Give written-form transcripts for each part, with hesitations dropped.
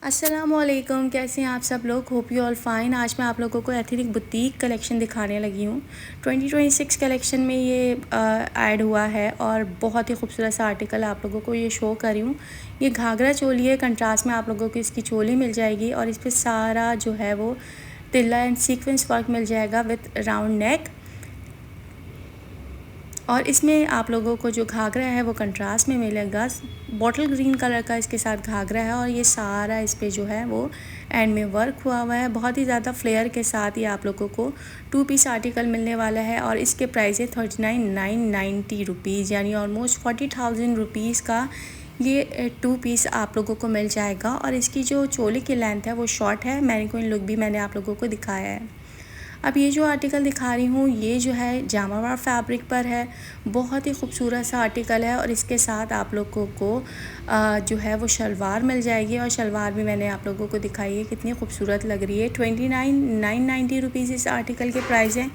अस्सलामुअलैकुम, कैसे हैं आप सब लोग। Hope you all fine. आज मैं आप लोगों को एथनिक बुटीक कलेक्शन दिखाने लगी हूँ। 2026 कलेक्शन में ये ऐड हुआ है और बहुत ही खूबसूरत सा आर्टिकल आप लोगों को ये शो कर रही हूँ। ये घाघरा चोली है, कंट्रास्ट में आप लोगों को इसकी चोली मिल जाएगी और इस पर सारा जो है वो तिल्ला एंड सीक्वेंस वर्क मिल जाएगा विथ राउंड नेक। और इसमें आप लोगों को जो घाघरा है वो कंट्रास्ट में मिलेगा। बॉटल ग्रीन कलर का इसके साथ घाघरा है और ये सारा इस पे जो है वो एंड में वर्क हुआ है। बहुत ही ज़्यादा फ्लेयर के साथ ये आप लोगों को 2 पीस आर्टिकल मिलने वाला है और इसके प्राइस है 39,990 रुपीज़, यानी ऑलमोस्ट 40,000 रुपीज़ का ये 2 पीस आप लोगों को मिल जाएगा। और इसकी जो चोली की लेंथ है वो शॉर्ट है। मैनीक्विन लुक भी मैंने आप लोगों को दिखाया है। अब ये जो आर्टिकल दिखा रही हूँ ये जो है जामावार फैब्रिक पर है। बहुत ही खूबसूरत सा आर्टिकल है और इसके साथ आप लोगों को जो है वो शलवार मिल जाएगी और शलवार भी मैंने आप लोगों को दिखाई है, कितनी खूबसूरत लग रही है। 29,990 रुपीज़ इस आर्टिकल के प्राइस हैं,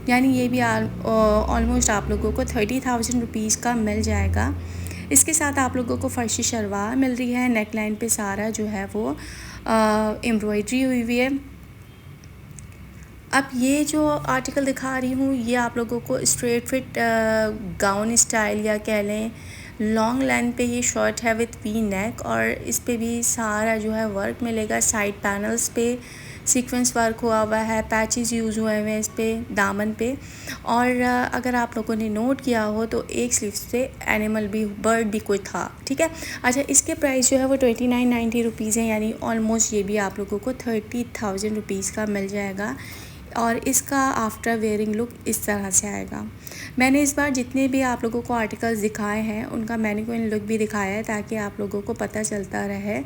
यानी ये भी ऑलमोस्ट आप लोगों को 30,000 रुपीज़ का मिल जाएगा। इसके साथ आप लोगों को फर्शी शलवार मिल रही है। नेक लाइन पर सारा जो है वो एम्ब्रॉयड्री हुई हुई है। अब ये जो आर्टिकल दिखा रही हूँ ये आप लोगों को स्ट्रेट फिट गाउन स्टाइल या कह लें लॉन्ग लेंथ पे ये शर्ट है विथ वी नेक और इस पे भी सारा जो है वर्क मिलेगा। साइड पैनल्स पे सीक्वेंस वर्क हुआ है, पैचेस यूज़ हुए हैं इस पे दामन पे। और अगर आप लोगों ने नोट किया हो तो एक स्लीव से एनिमल भी, बर्ड भी कोई था, ठीक है। अच्छा, इसके प्राइस जो है वो 2990 रुपीज़ है, यानी ऑलमोस्ट ये भी आप लोगों को 30,000 रुपीज़ का मिल जाएगा। और इसका आफ्टर वेयरिंग लुक इस तरह से आएगा। मैंने इस बार जितने भी आप लोगों को आर्टिकल्स दिखाए हैं उनका मैनीक्विन लुक भी दिखाया है ताकि आप लोगों को पता चलता रहे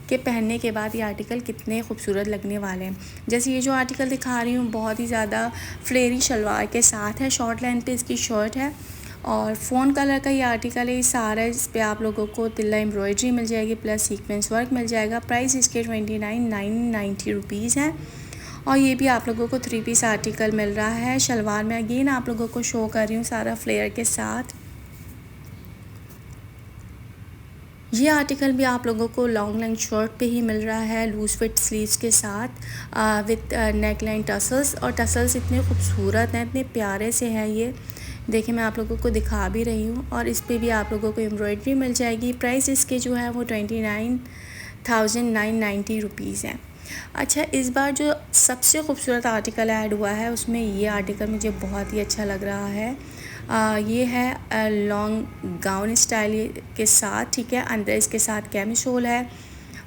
कि पहनने के बाद ये आर्टिकल कितने खूबसूरत लगने वाले हैं। जैसे ये जो आर्टिकल दिखा रही हूँ बहुत ही ज़्यादा फ्लेयरी शलवार के साथ है, शॉर्ट लेंथ पे इसकी शर्ट है और फ़ोन कलर का ये आर्टिकल है। सारा इस पर आप लोगों को तिल्ला एम्ब्रॉयड्री मिल जाएगी प्लस सीक्वेंस वर्क मिल जाएगा। प्राइस इसके 29,990 रुपीज़ हैं और ये भी आप लोगों को 3 पीस आर्टिकल मिल रहा है। शलवार में अगेन आप लोगों को शो कर रही हूँ सारा फ्लेयर के साथ। ये आर्टिकल भी आप लोगों को लॉन्ग लेंथ शर्ट पे ही मिल रहा है, लूज फिट स्लीव्स के साथ विथ नेक लाइन टसल्स। और टसल्स इतने खूबसूरत हैं, इतने प्यारे से हैं ये। देखिए मैं आप लोगों को दिखा भी रही हूँ और इस पे भी आप लोगों को एम्ब्रॉयड्री मिल जाएगी। प्राइस इसके जो है वो 29,990 रुपीज़ हैं। अच्छा, इस बार जो सबसे खूबसूरत आर्टिकल ऐड हुआ है उसमें ये आर्टिकल मुझे बहुत ही अच्छा लग रहा है। ये है लॉन्ग गाउन स्टाइल के साथ, ठीक है। अंदर इसके साथ कैमिसोल है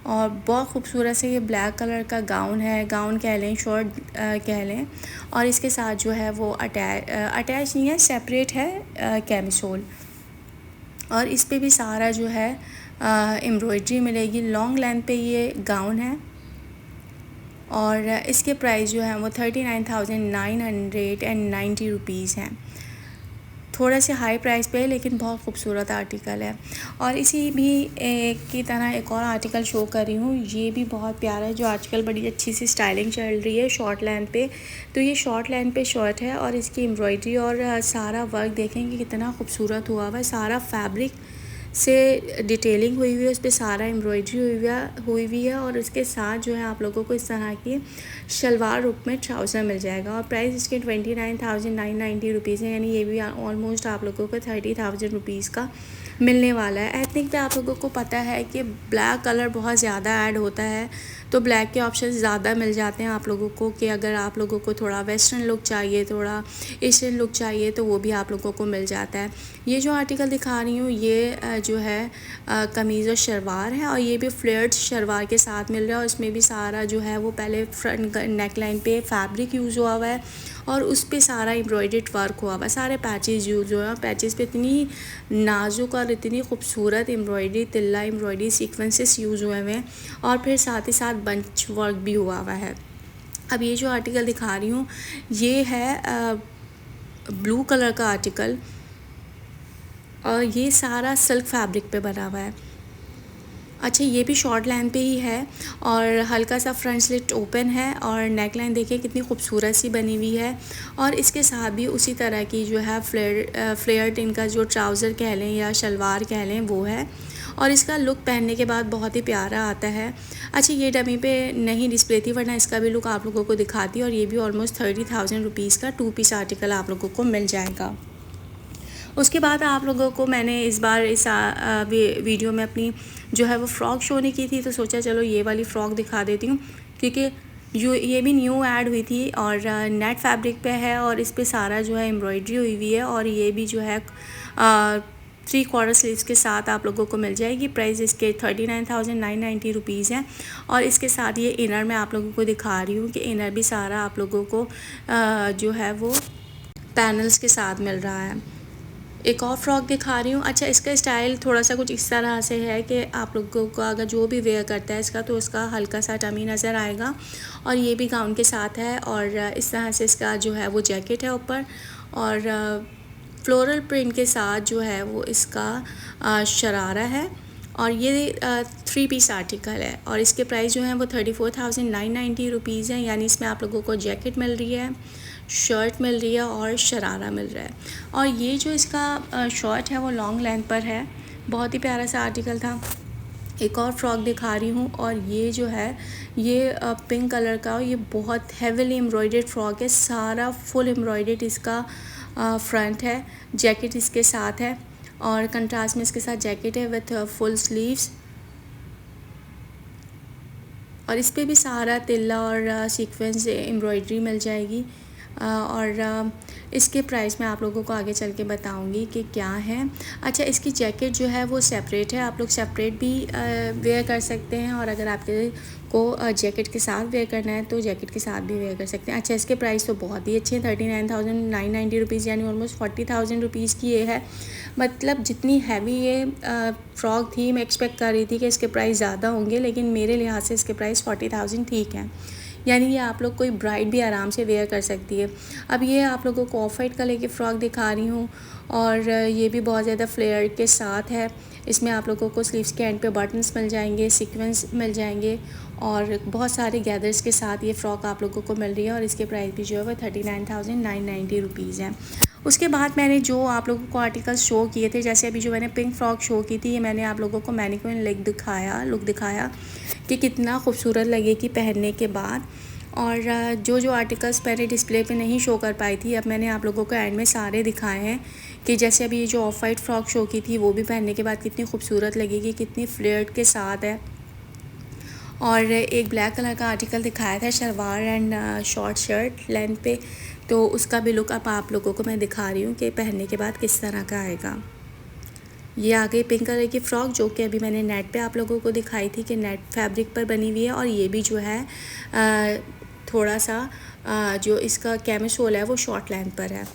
और बहुत खूबसूरत से ये ब्लैक कलर का गाउन है, गाउन कह लें, शॉर्ट कह लें। और इसके साथ जो है वो अटैच नहीं है, सेपरेट है कैमिसोल। और इस पे भी सारा जो है एम्ब्रॉयड्री मिलेगी। लॉन्ग लेंथ पे ये गाउन है और इसके प्राइस जो है वो 39,990 रुपीज़ हैं। थोड़ा से हाई प्राइस पे है लेकिन बहुत खूबसूरत आर्टिकल है। और इसी भी की तरह एक और आर्टिकल शो कर रही हूँ, ये भी बहुत प्यारा है। जो आजकल बड़ी अच्छी सी स्टाइलिंग चल रही है शॉर्ट लेंथ पे, तो ये शॉर्ट लेंथ पे शर्ट है और इसकी एम्ब्रॉयडरी और सारा वर्क देखेंगे कितना खूबसूरत हुआ है। सारा फैब्रिक से डिटेलिंग हुई हुई है, उस पर सारा एम्ब्रॉयडरी हुई हुई है और उसके साथ जो है आप लोगों को इस तरह की शलवार रूप में ट्राउज़र मिल जाएगा। और प्राइस इसके 29,990 रुपीज़ है, यानी ये भी ऑलमोस्ट आप लोगों को 30,000 रुपीज़ का मिलने वाला है। एथनिक पे आप लोगों को पता है कि ब्लैक कलर बहुत ज़्यादा ऐड होता है, तो ब्लैक के ऑप्शन ज़्यादा मिल जाते हैं आप लोगों को। कि अगर आप लोगों को थोड़ा वेस्टर्न लुक चाहिए, थोड़ा एशियन लुक चाहिए, तो वो भी आप लोगों को मिल जाता है। ये जो आर्टिकल दिखा रही हूँ ये जो है कमीज़ और शलवार है और ये भी फ्लेयर्ड शलवार के साथ मिल रहा है। और उसमें भी सारा जो है वो पहले फ्रंट नेक लाइन पे फैब्रिक यूज़ हुआ है और उस पर सारा एम्ब्रॉयडर्ड वर्क हुआ है। सारे पैचेस यूज़ हुए हैं, पैचेस पे इतनी नाजुक और इतनी खूबसूरत एम्ब्रॉयडरी, तिल्ला एम्ब्रॉयडरी सीक्वेंसेस यूज़ हुए हैं और फिर साथ ही साथ बंच वर्क भी हुआ है। अब ये जो आर्टिकल दिखा रही हूँ ये है ब्लू कलर का आर्टिकल और ये सारा सिल्क फैब्रिक पे बना हुआ है। अच्छा, ये भी शॉर्ट लेंथ पे ही है और हल्का सा फ्रंट स्लिट ओपन है और नेक लाइन देखिए कितनी खूबसूरत सी बनी हुई है। और इसके साथ भी उसी तरह की जो है फ्लेयर्ड इनका जो ट्राउज़र कह लें या शलवार कह लें वो है। और इसका लुक पहनने के बाद बहुत ही प्यारा आता है। अच्छा, ये डमी पे नहीं डिस्प्ले थी, वरना इसका भी लुक आप लोगों को दिखाती, और ये भी ऑलमोस्ट 30,000 रुपीज़ का 2 पीस आर्टिकल आप लोगों को मिल जाएगा। उसके बाद आप लोगों को मैंने इस बार इस वीडियो में अपनी जो है वो फ़्रॉक शो नहीं की थी, तो सोचा चलो ये वाली फ़्रॉक दिखा देती हूँ, क्योंकि ये भी न्यू ऐड हुई थी और नेट फैब्रिक पे है और इस पे सारा जो है एम्ब्रॉयडरी हुई हुई है, और ये भी जो है 3/4 स्लीव्स के साथ आप लोगों को मिल जाएगी। प्राइस इसके 39,990 रुपीज़ है। और इसके साथ ये इनर मैं आप लोगों को दिखा रही हूँ कि इनर भी सारा आप लोगों को जो है वो पैनल्स के साथ मिल रहा है। एक और फ्रॉक दिखा रही हूँ। अच्छा, इसका स्टाइल थोड़ा सा कुछ इस तरह से है कि आप लोगों को अगर जो भी वेयर करता है इसका, तो उसका हल्का सा टमी नज़र आएगा, और ये भी गाउन के साथ है, और इस तरह से इसका जो है वो जैकेट है ऊपर, और फ्लोरल प्रिंट के साथ जो है वो इसका शरारा है, और ये 3 पीस आर्टिकल है, और इसके प्राइस जो हैं वो 34,990 रुपीज़ हैं। यानी इसमें आप लोगों को जैकेट मिल रही है, शर्ट मिल रही है और शरारा मिल रहा है। और ये जो इसका शर्ट है वो लॉन्ग लेंथ पर है, बहुत ही प्यारा सा आर्टिकल था। एक और फ्रॉक दिखा रही हूँ, और ये जो है ये पिंक कलर का, ये बहुत हेवीली एम्ब्रॉयडर्ड फ्रॉक है, सारा फुल एम्ब्रॉयडर्ड इसका फ्रंट है, जैकेट इसके साथ है, और कंट्रास्ट में इसके साथ जैकेट है विथ फुल स्लीव्स, और इस पे भी सारा तिल्ला और सीक्वेंस एम्ब्रॉयडरी मिल जाएगी। और इसके प्राइस मैं आप लोगों को आगे चल के बताऊंगी कि क्या है। अच्छा, इसकी जैकेट जो है वो सेपरेट है, आप लोग सेपरेट भी वेयर कर सकते हैं, और अगर आपके को जैकेट के साथ वेयर करना है तो जैकेट के साथ भी वेयर कर सकते हैं। अच्छा, इसके प्राइस तो बहुत ही अच्छे हैं, 39,990 रुपीज़, यानी ऑलमोस्ट 40,000 रुपीज़ की ये है। मतलब जितनी हैवी ये फ्रॉक थी, मैं एक्सपेक्ट कर रही थी कि इसके प्राइस ज़्यादा होंगे, लेकिन मेरे लिहाज से इसके प्राइस 40,000 ठीक है, यानी ये आप लोग कोई ब्राइड भी आराम से वेयर कर सकती है। अब ये आप लोगों को ऑफ वाइट कलर की फ़्रॉक दिखा रही हूँ, और ये भी बहुत ज़्यादा फ्लेयर के साथ है। इसमें आप लोगों को स्लीव्स के एंड पे बटन्स मिल जाएंगे, सीक्वेंस मिल जाएंगे, और बहुत सारे गैदर्स के साथ ये फ़्रॉक आप लोगों को मिल रही है, और इसके प्राइस भी जो है वो 39,990 रुपीज़ है। उसके बाद मैंने जो आप लोगों को आर्टिकल्स शो किए थे, जैसे अभी जो मैंने पिंक फ्रॉक शो की थी, ये मैंने आप लोगों को मैनिक्विन लुक दिखाया कि कितना खूबसूरत लगेगी पहनने के बाद। और जो आर्टिकल्स पहले डिस्प्ले पे नहीं शो कर पाई थी, अब मैंने आप लोगों को एंड में सारे दिखाए हैं, कि जैसे अभी ये जो ऑफ वाइट फ्रॉक शो की थी वो भी पहनने के बाद कितनी खूबसूरत लगेगी, कितनी फ्लेयर्ड के साथ है। और एक ब्लैक कलर का आर्टिकल दिखाया था salwar and short shirt length पे, तो उसका भी लुक अब आप लोगों को मैं दिखा रही हूँ कि पहनने के बाद किस तरह का आएगा। ये आ गई पिंक कलर की फ़्रॉक, जो कि अभी मैंने नेट पे आप लोगों को दिखाई थी कि नेट फैब्रिक पर बनी हुई है, और ये भी जो है थोड़ा सा जो इसका कैमिसोल है वो शॉर्ट लेंथ पर है।